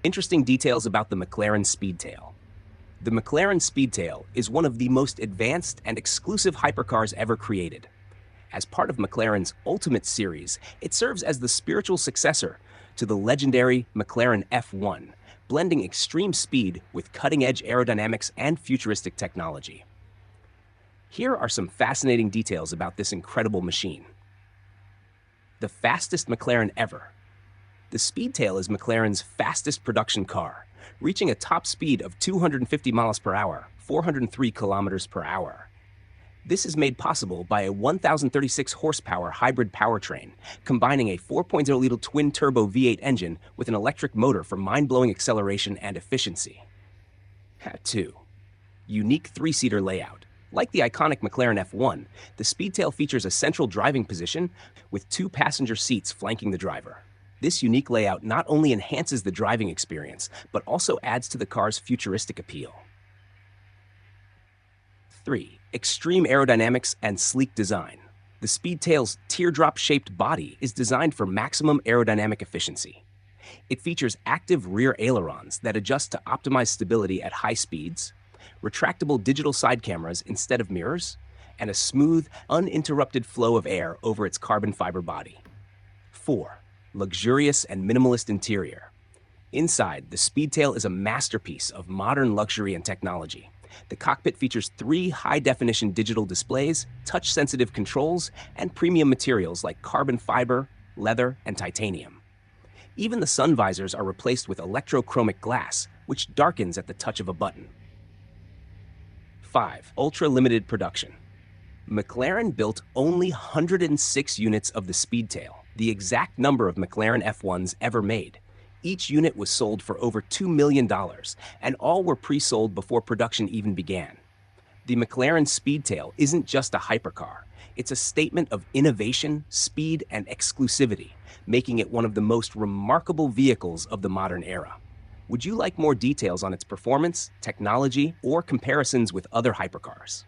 Interesting details about the McLaren Speedtail. The McLaren Speedtail is one of the most advanced and exclusive hypercars ever created. As part of McLaren's Ultimate series, it serves as the spiritual successor to the legendary McLaren F1, blending extreme speed with cutting-edge aerodynamics and futuristic technology. Here are some fascinating details about this incredible machine. The fastest McLaren ever. The Speedtail is McLaren's fastest production car, reaching a top speed of 250 miles per hour, 403 kilometers per hour. This is made possible by a 1,036 horsepower hybrid powertrain, combining a 4.0-liter twin-turbo V8 engine with an electric motor for mind-blowing acceleration and efficiency. 2. Unique three-seater layout. Like the iconic McLaren F1, the Speedtail features a central driving position with 2 passenger seats flanking the driver. This unique layout not only enhances the driving experience, but also adds to the car's futuristic appeal. 3. Extreme aerodynamics and sleek design. The Speedtail's teardrop-shaped body is designed for maximum aerodynamic efficiency. It features active rear ailerons that adjust to optimize stability at high speeds, retractable digital side cameras instead of mirrors, and a smooth, uninterrupted flow of air over its carbon fiber body. 4. Luxurious and minimalist interior. Inside, the Speedtail is a masterpiece of modern luxury and technology. The cockpit features 3 high-definition digital displays, touch-sensitive controls, and premium materials like carbon fiber, leather, and titanium. Even the sun visors are replaced with electrochromic glass, which darkens at the touch of a button. 5. Ultra-limited production. McLaren built only 106 units of the Speedtail, the exact number of McLaren F1s ever made. Each unit was sold for over $2 million, and all were pre-sold before production even began. The McLaren Speedtail isn't just a hypercar. It's a statement of innovation, speed, and exclusivity, making it one of the most remarkable vehicles of the modern era. Would you like more details on its performance, technology, or comparisons with other hypercars?